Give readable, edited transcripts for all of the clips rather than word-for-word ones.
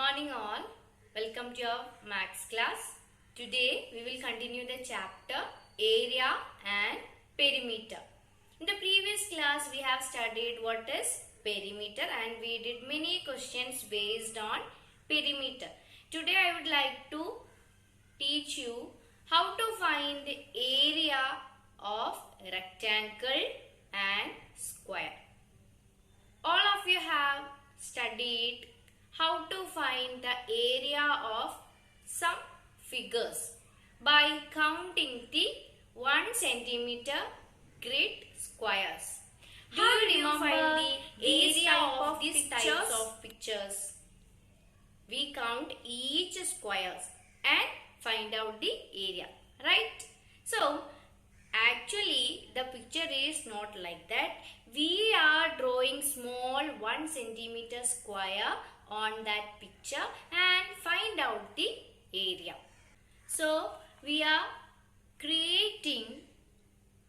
morning all. Welcome to your maths class. Today we will continue the chapter area and perimeter. In the previous class we have studied what is perimeter and we did many questions based on perimeter. Today I would like to teach you how to find the area of rectangle and square. All of you have studied how to find the area of some figures by counting the 1 centimeter grid squares. Do you remember the area of these types of pictures? We count each squares and find out the area, right? So, actually the picture is not like that. We are drawing small 1 centimeter square on that picture and find out the area. So, we are creating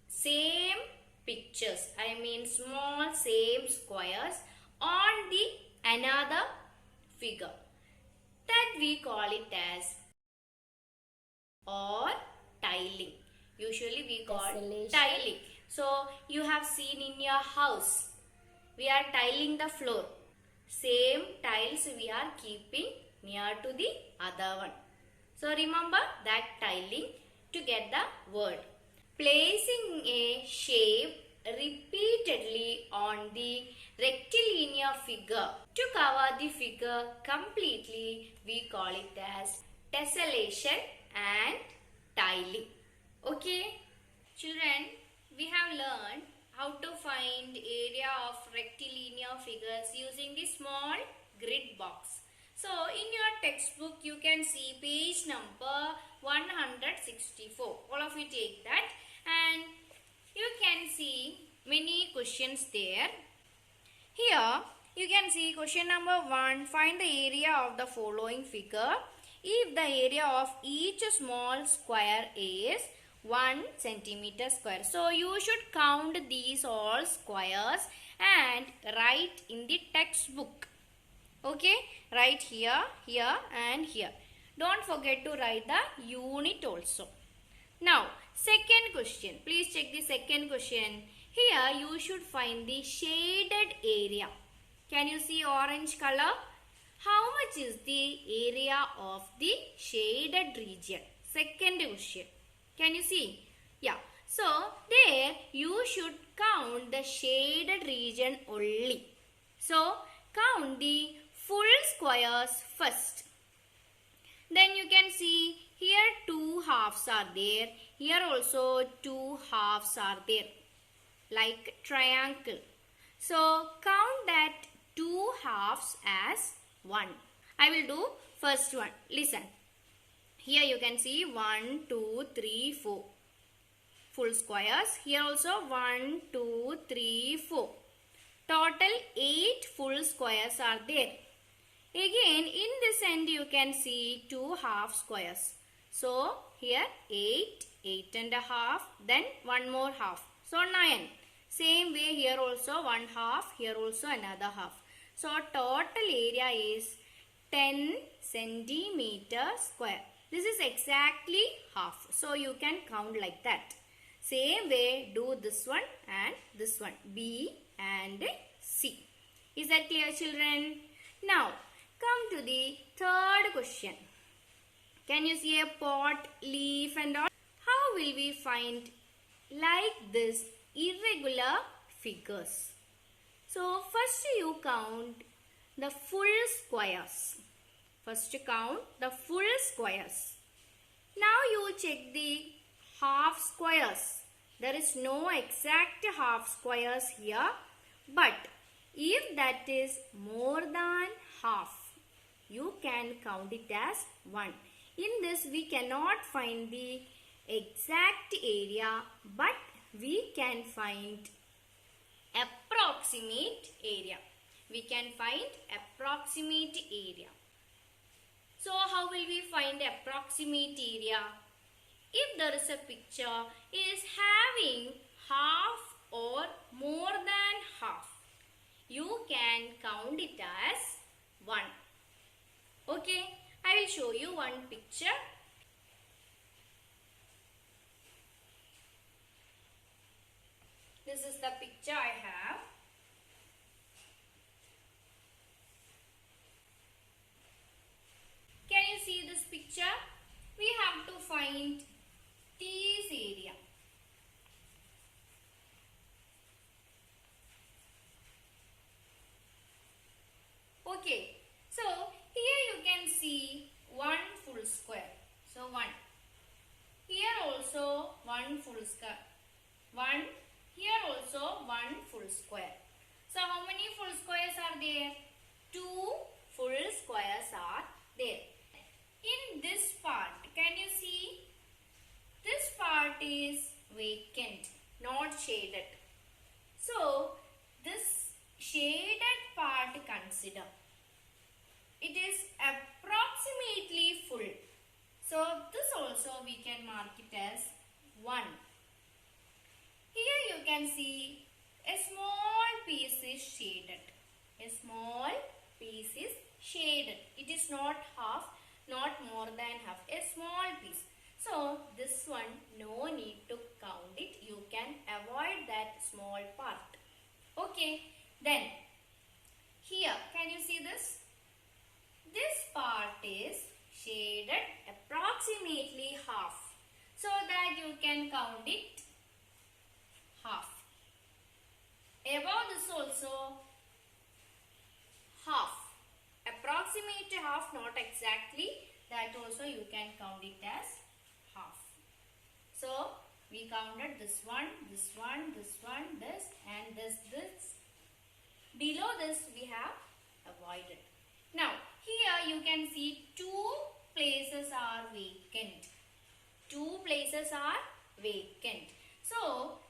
same pictures, I mean small same squares on the another figure. That we call it as or tiling. Usually we call tiling. So, you have seen in your house, we are tiling the floor. Same tiles we are keeping near to the other one. So, remember that tiling to get the word. Placing a shape repeatedly on the rectilinear figure to cover the figure completely, we call it as tessellation and tiling. Okay, children, we have learned how to find area of rectilinear figures using the small grid box. So, in your textbook, you can see page number 164. All of you take that and you can see many questions there. Here, you can see question number 1. Find the area of the following figure if the area of each small square is 1 centimeter square. So, you should count these all squares and write in the textbook. Okay, write here, here and here. Don't forget to write the unit also. Now, second question. Please check the second question. Here, you should find the shaded area. Can you see orange color? How much is the area of the shaded region? Second question. Can you see? Yeah. So, there you should count the shaded region only. So, count the full squares first. Then you can see here 2 halves are there. Here also 2 halves are there. Like triangle. So, count that 2 halves as 1. I will do first one. Listen. Here you can see 1, 2, 3, 4 full squares. Here also 1, 2, 3, 4. Total 8 full squares are there. Again in this end you can see 2 half squares. So here 8, 8 and a half, then 1 more half. So 9. Same way here also 1 half, here also another half. So total area is 10 centimeter square. This is exactly half. So, you can count like that. Same way, do this one and this one. B and C. Is that clear, children? Now, come to the third question. Can you see a pot, leaf and all? How will we find like this irregular figures? So, first you count the full squares. First count the full squares. Now you check the half squares. There is no exact half squares here. But if that is more than half, you can count it as 1. In this we cannot find the exact area, but we can find approximate area. We can find approximate area. So, how will we find approximate area? If there is a picture is having half or more than half, you can count it as 1. will show you one picture. This is the picture I have. Can you see this picture? We have to find this area. Okay, so here you can see one full square. So 1. Here also one full square. 1. Here also one full square. So how many full squares are there? 2 full squares are there. In this part, can you see? This part is vacant, not shaded. So this shaded part consider. It is approximately full. So this also we can mark it as 1. Here you can see a small piece is shaded. A small piece is shaded. It is not half, not more than half. A small piece. So this one, no need to count it. You can avoid that small part. Okay. Then here, can you see this? This part is shaded approximately half. So that you can count it half. Above this also half. Approximate half, not exactly. That also you can count it as half. So we counted this one, this one, this one, this and this. Below this we have avoided. Now here you can see 2 places are vacant. 2 places are vacant. So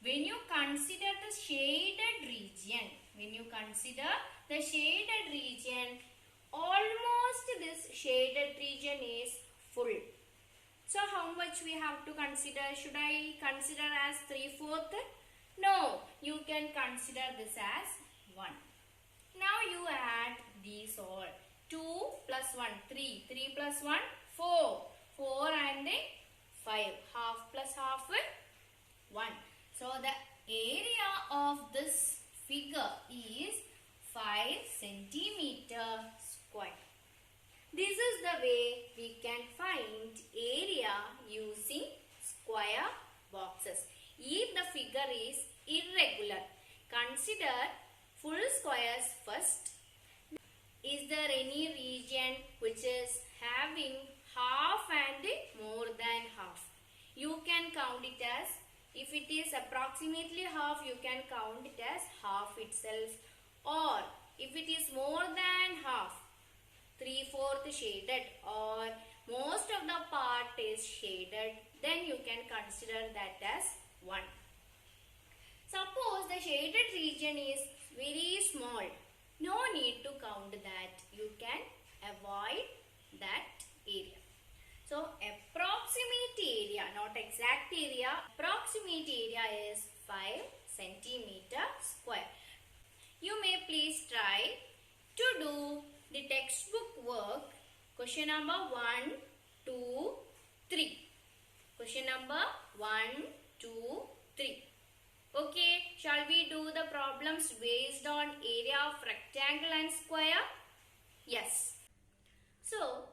when you consider the shaded region, almost this shaded region is full. So how much we have to consider? Should I consider as 3/4? No, you can consider this as 1. Now you add these all. 2 plus 1, 3. 3 plus 1, 4. 4 and 5. Half plus half, 1. So the area of this figure is 5 centimeter square. This is the way we can find area using square boxes. If the figure is irregular, consider full squares first. Is there any region which is having half and more than half? You can count it as, if it is approximately half, you can count it as half itself. Or if it is more than half, 3/4 shaded, or most of the part is shaded, then you can consider that as 1. Suppose the shaded region is very small. No need to count that. You can avoid that area. So approximate area, not exact area, approximate area is 5 centimeter square. You may please try to do the textbook work. Question number 1, 2, 3. Question number 1, 2, 3. Okay, shall we do the problems based on area of rectangle and square? Yes. So,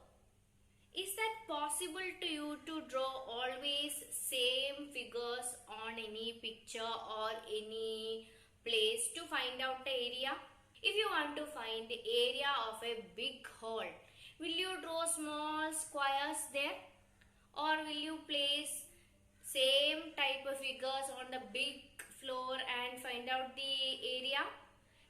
is that possible to you to draw always same figures on any picture or any place to find out the area? If you want to find the area of a big hall, will you draw small squares there? Or will you place same type of figures on the big floor and find out the area?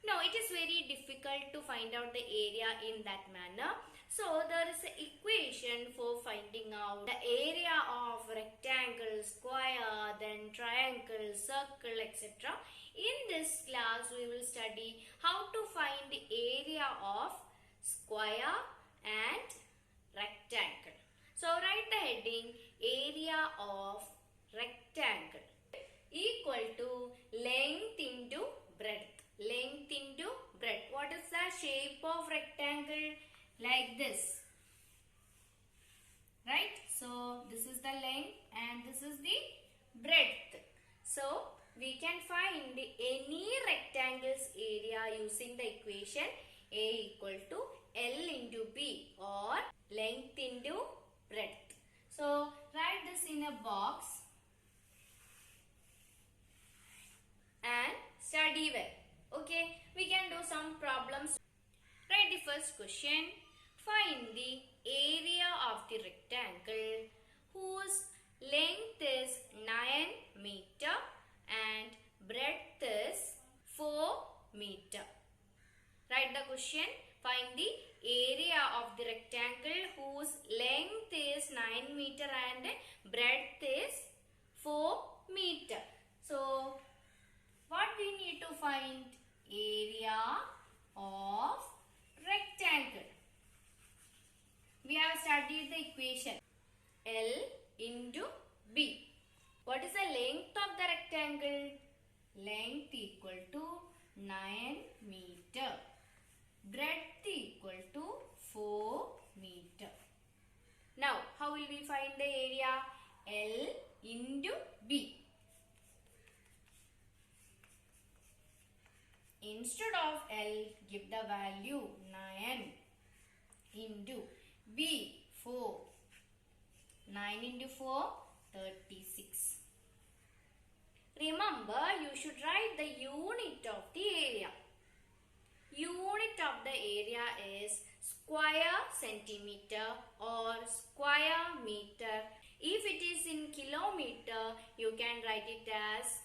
No, it is very difficult to find out the area in that manner. So there is an equation for finding out the area of rectangle, square, then triangle, circle, etc. In this class we will study how to find the area of square and rectangle. So write the heading, area of rectangle equal to length into breadth. Length into breadth. What is the shape of rectangle? Like this. the length and this is the breadth. So we can find any rectangle's area using the equation A equal to L into B or length into breadth. So write this in a box and study well. Okay, we can do some problems. Write the first question. Find the area of the rectangle whose length is 9 meter and breadth is 4 meter. Write the question. Find the area of the rectangle whose length is 9 meter and breadth is 4 meter. So, what we need to find? Area of rectangle. We have studied the equation L into B. What is the length of the rectangle? Length equal to 9 meter. Breadth equal to 4 meter. Now, how will we find the area? L into B. Instead of L, give the value 9 into B, 4. 9 into 4, 36. Remember, you should write the unit of the area. Unit of the area is square centimeter or square meter. If it is in kilometer, you can write it as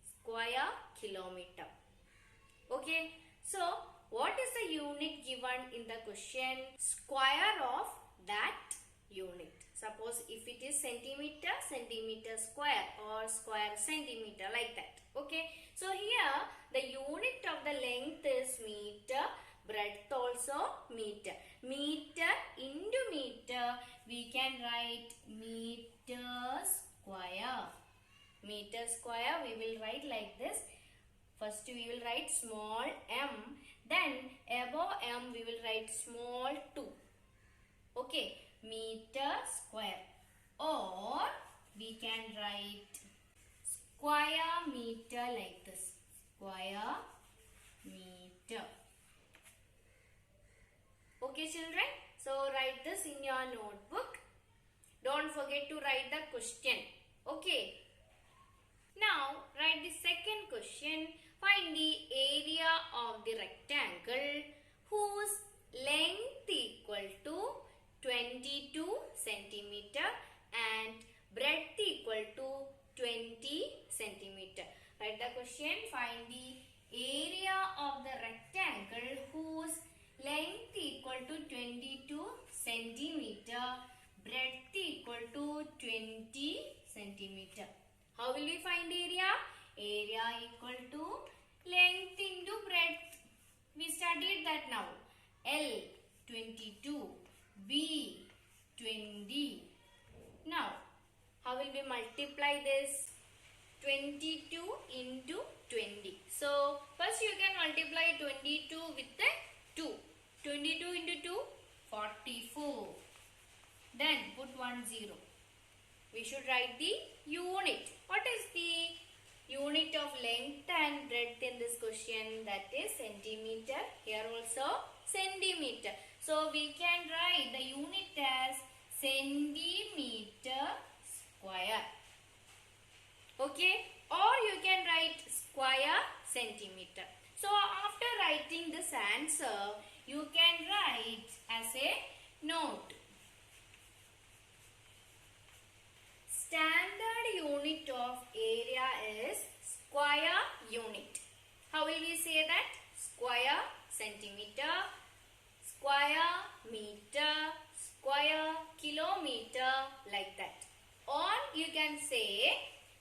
square kilometer. Okay, so what is the unit given in the question? Square of that unit. Suppose if it is centimeter, centimeter square or square centimeter, like that. Okay, so here the unit of the length is meter, breadth also meter. Meter into meter, we can write meter square. Meter square we will write like this. First we will write small m, then above m we will write small 2. Okay, meter square, or we can write square meter like this. Square meter. Okay children, so write this in your notebook. Don't forget to write the question. Okay. Now write the second question. Find the area of the rectangle whose length equal to 22 centimeter and breadth equal to 20 centimeter. Write the question. Find the area of the rectangle whose length equal to 22 centimeter, breadth equal to 20 centimeter. How will we find area? Area equal to length into breadth. We studied that now. L 22, B 20. Now, how will we multiply this? 22 into 20. So, first you can multiply 22 with the 2. 22 into 2, 44. Then put 1 0. We should write the unit. What is the unit of length and breadth in this question? That is centimeter. Here also centimeter. So we can write the unit as centimeter square. Okay, or you can write square centimeter. So after writing this answer, you can write as a note. Standard unit of area is square unit. How will we say that? Square centimeter, square meter, square kilometer, like that. Or you can say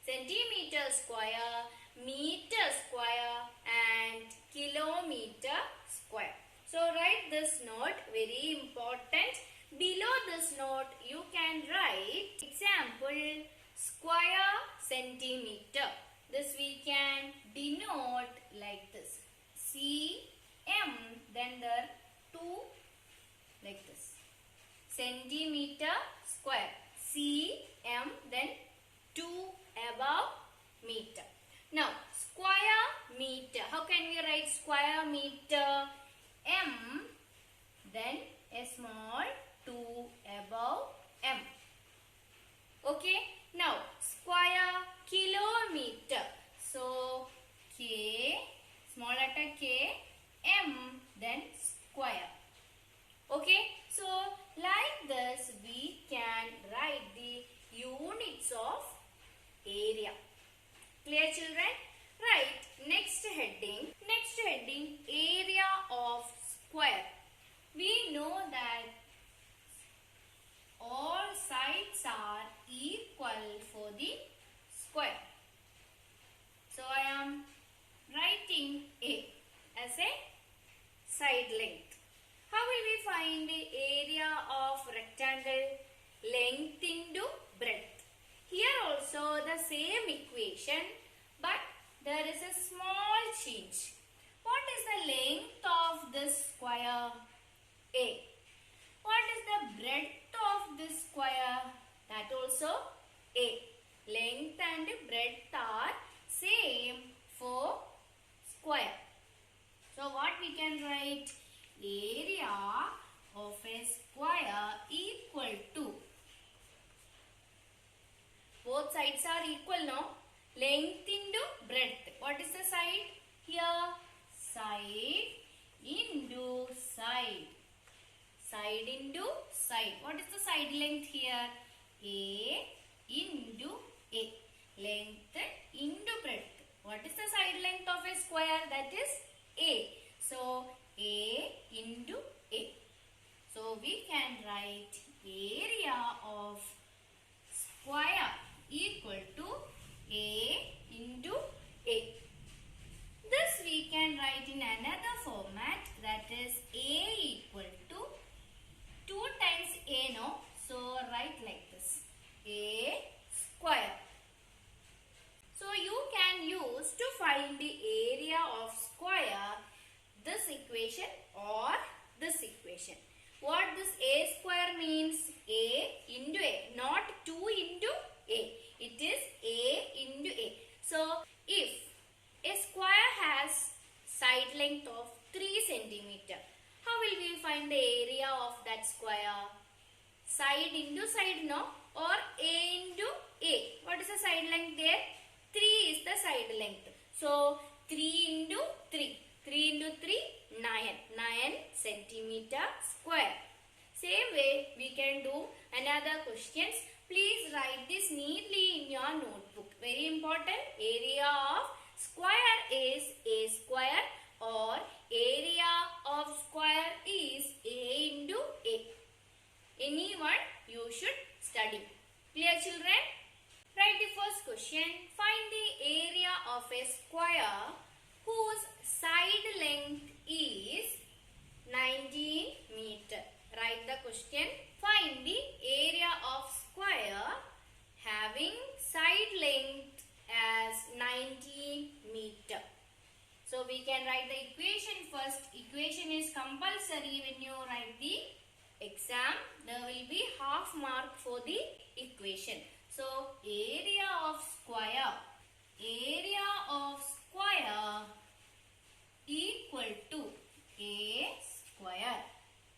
centimeter square, meter square and kilometer square. So write this note, very important. Below this note you can write example square centimeter. This we can denote like this. cm, then the 2 like this. Centimeter square. cm, then 2 above meter. Now square meter. How can we write square meter? M, then a small 2 above m. Okay. Now square kilometer. So K, small letter K, M, then square. Okay. So like this we can write the units of area. Clear, children? Right. Next heading. Next heading, area of square. We know that all sides are equal for the square. So I am writing A as a side length. How will we find the area of rectangle? Length into breadth. Here also the same equation, but there is a small change. What is the length of this square? A. What is the breadth of this square? That also A. Length and breadth are same for square. So what we can write? Area of a square equal to, both sides are equal, no? Length into breadth. What is the side? Here, side into side. Side into side. What is the side length here? A into A. Length into breadth. What is the side length of a square? That is A. So A into A. So we can write area of square equal to A into A. This we can write in another format, that is A equal to 2 times A, no? So write like this, A square. So you can use to find the area of square this equation or this equation. What this A square means? A into A, not 2 into A. It is A into A. So if a square has side length of 3 centimeter, how will we find the area of that square? Side into side, no? Or A into A. What is the side length there? 3 is the side length. So 3 into 3. 3 into 3, 9. 9 centimeter square. Same way we can do another questions. Please write this neatly in your notebook. Very important. Area of square is A square, or area of square is A into A. Anyone you should study. Clear, children? Write the first question. Find the area of a square whose side length is 19 meter. Write the question. Find the area of square having side length as 19 meter. So we can write the equation first. Equation is compulsory when you write the exam. There will be half mark for the equation. So area of square equal to A square.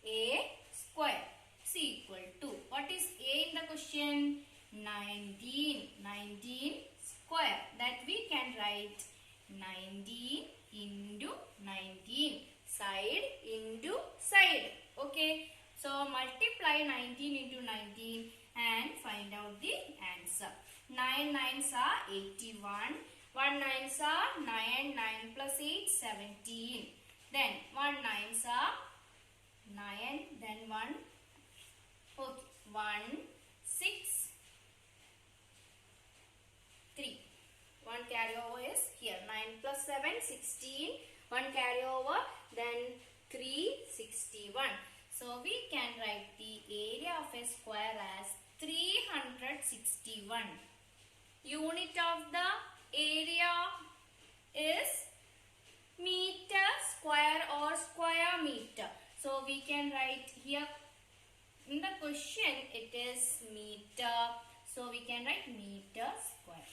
A square is equal to, what is A in the question? 19. 19 square. That we can write 19 into 19. Side into side. Okay. So multiply 19 into 19 and find out the answer. 9 9s are 81. 1 9s are 9. 9 plus 8, 17. Then 1 9s are 9. Then 1. Okay. 1 6 3. 1 carryover is here. 9 plus 7, 16. 1 carryover. Then 3, 61. So we can write the area of a square as 361. Unit of the area is meter square or square meter. So we can write here in the question it is meter. So we can write meter square.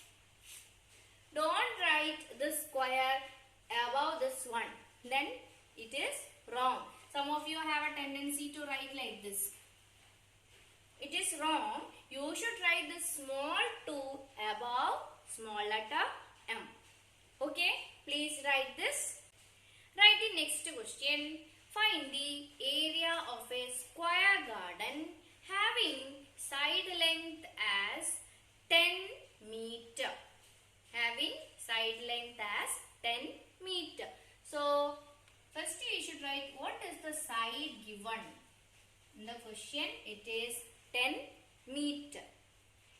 Don't write the square above this one. Then it is wrong. Some of you have a tendency to write like this. It is wrong. You should write the small 2 above small letter M. Okay, please write this. Write the next question. Find the area of a square garden having side length as 10 meter. Having side length as 10 meter. So, first you should write what is the side given. In the question, it is 10 meter.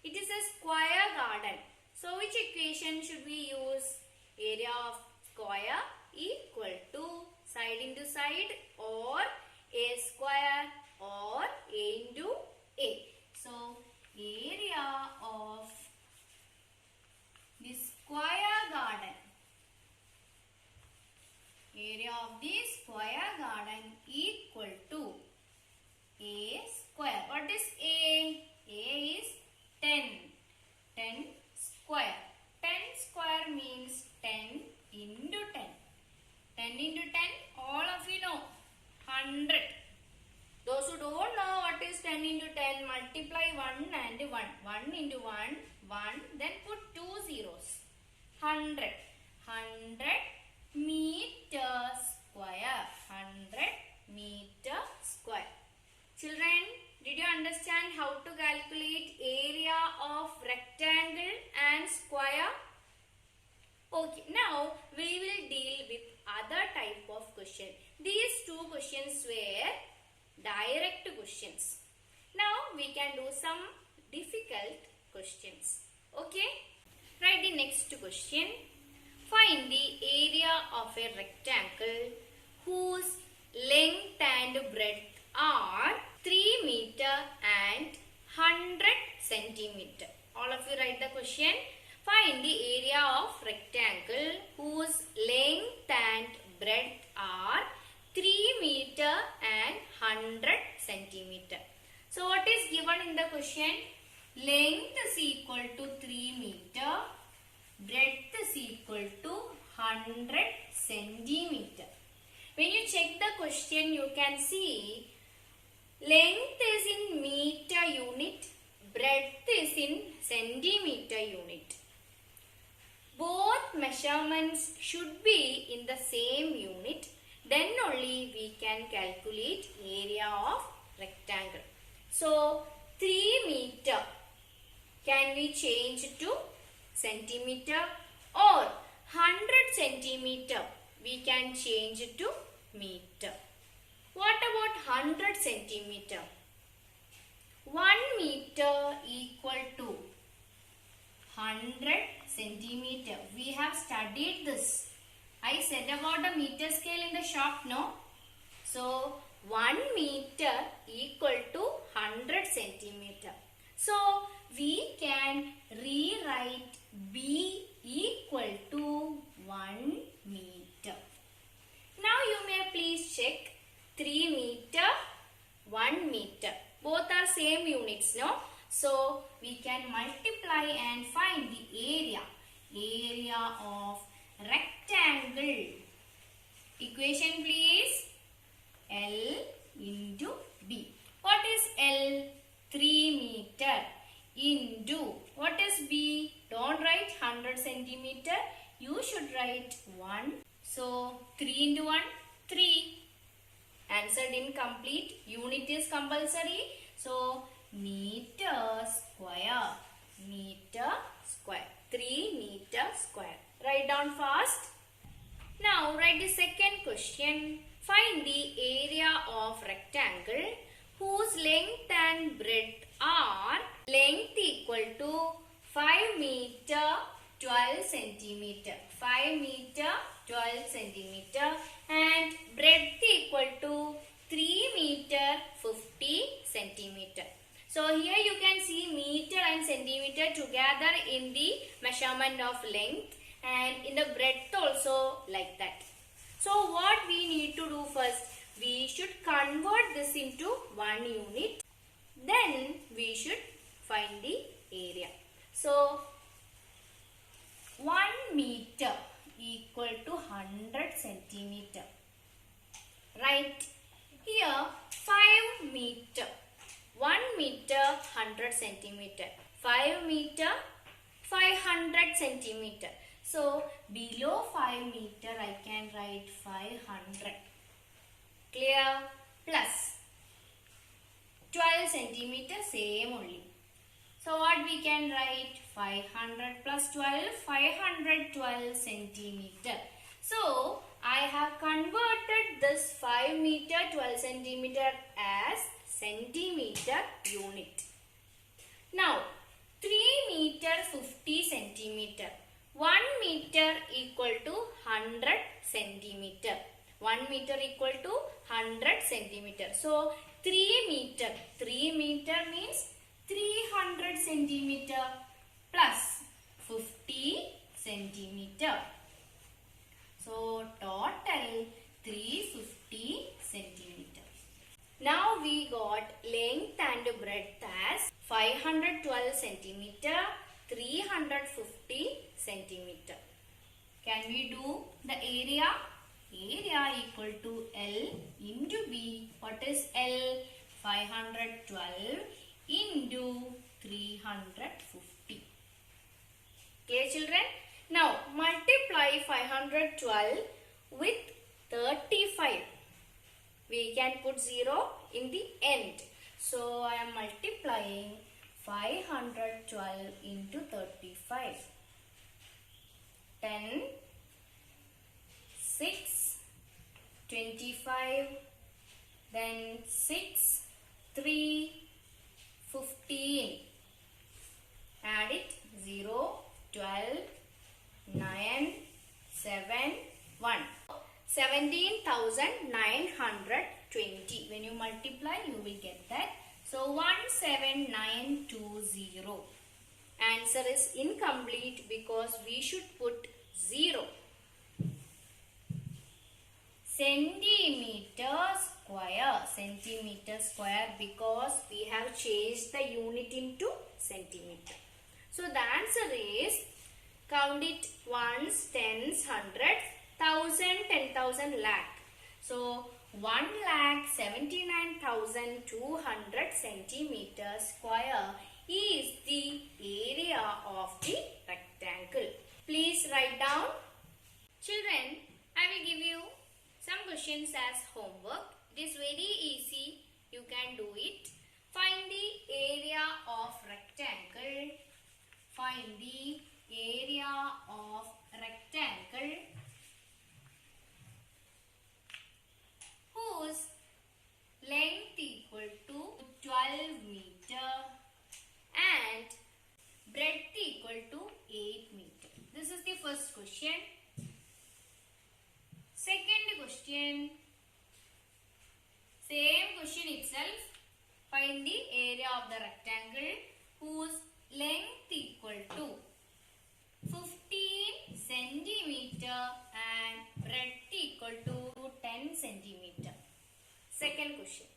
It is a square garden. So, which equation should we use? Area of square equal to side into side or a square or a into a. So, area of the square garden. Area of the square garden equal to a square. What is a? A is 10. 10 square. 10 square means 10 into 10. 10 into 10, all of you know, 100. Those who don't know what is 10 into 10, multiply 1 and 1. 1 into 1, 1, then put 2 zeros. 100. 100 meter square. 100 meter square. Children, did you understand how to calculate area of rectangle and square? Okay, now we will deal with other type of question. These two questions were direct questions. Now we can do some difficult questions. Okay? Write the next question. Find the area of a rectangle whose length and breadth are 3 meter and 100 centimeter. All of you write the question. Find the area of rectangle whose length and breadth are 3 meter and 100 centimeter. So what is given in the question? Length is equal to 3 meter. Breadth is equal to 100 centimeter. When you check the question, you can see length is in meter unit. Breadth is in centimeter unit. Both measurements should be in the same unit. Then only we can calculate area of rectangle. So, 3 meter can we change to centimeter or 100 centimeter we can change to meter. What about 100 centimeter? 1 meter equal to 100 centimeter. We have studied this. I said about the meter scale in the shop, no? So, 1 meter equal to 100 centimeter. So, we can rewrite B equal to 1 meter. Now, you may please check 3 meter, 1 meter. Both are same units, no? So, we can multiply and find the area. Area of rectangle. Equation please. L into B. What is L? 3 meter into. What is B? Don't write 100 centimeter. You should write 1. So, 3 into 1, 3. Answered incomplete. Unit is compulsory. So, meter square. Meter square. 3 meter square. Write down fast. Now, write the second question. Find the area of rectangle whose length and breadth are length equal to 5 meter 12 centimeter. 5 meter 12 centimeter and breadth equal to 3 meter 50 centimeter. So here you can see meter and centimeter together in the measurement of length and in the breadth also like that. So what we need to do first? We should convert this into 1 unit. Then we should find the area. So 1 meter equal to 100 centimeter. Right here 5 meter. 1 meter 100 centimeter. 5 meter 500 centimeter. So below 5 meter I can write 500. Clear? Plus 12 centimeter, same only. So what we can write? 500 plus 12, 512 centimeter. So I have converted this 5 meter 12 centimeter as centimeter unit. Now 3 meter 50 centimeter. 1 meter equal to 100 centimeter. 1 meter equal to 100 centimeter. So 3 meter. 3 meter means 300 centimeter plus 50 centimeter. So total 350 centimeter. Now we got length and breadth as 512 centimeter, 350 centimeter. Can we do the area? Area equal to L into B. What is L? 512 into 350. Okay, children? Now multiply 512 with 35. We can put 0 in the end. So I am multiplying 512 into 35. 10, 6, 25, then 6, 3, 15. Add it 0, 12, 9, 7, 1. 17,920. When you multiply, you will get that. So 17920. Answer is incomplete because we should put 0. Centimeter square because we have changed the unit into centimeter. So the answer is, count it ones, tens, hundreds, 1,000, 10,000, lakh. So 1,79,200 centimeter square is the area of the rectangle. Please write down. Children, I will give you some questions as homework. It is very easy. You can do it. Find the area of rectangle. Find the area of rectangle whose length equal to 12 meter and breadth equal to 8 meter. This is the first question. Second question, same question itself. Find the area of the rectangle whose length equal to 15 centimeter and breadth equal to 10 centimeter. Second question.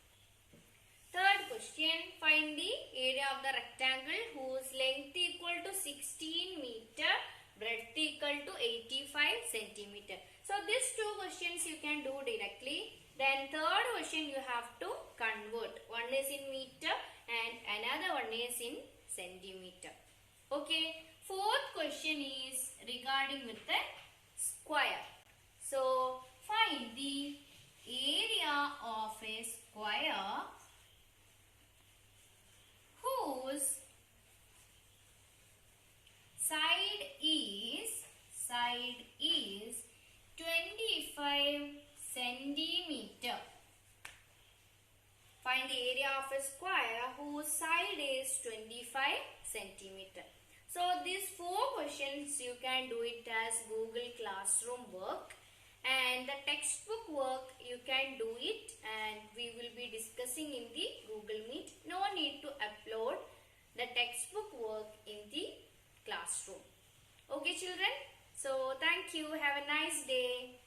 Third question, find the area of the rectangle whose length equal to 16 meter, breadth equal to 85 centimeter. So these two questions you can do directly. Then third question you have to convert. One is in meter and another one is in centimeter. Okay. Fourth question is regarding with the square. So find the area of a square whose side is 25 centimeter. Find the area of a square whose side is 25 centimeter. So these four questions you can do it as Google Classroom work, and the textbook work you can do it, and we will be discussing in the Google Meet. No need to upload the textbook work in the classroom. Okay children, so thank you, have a nice day.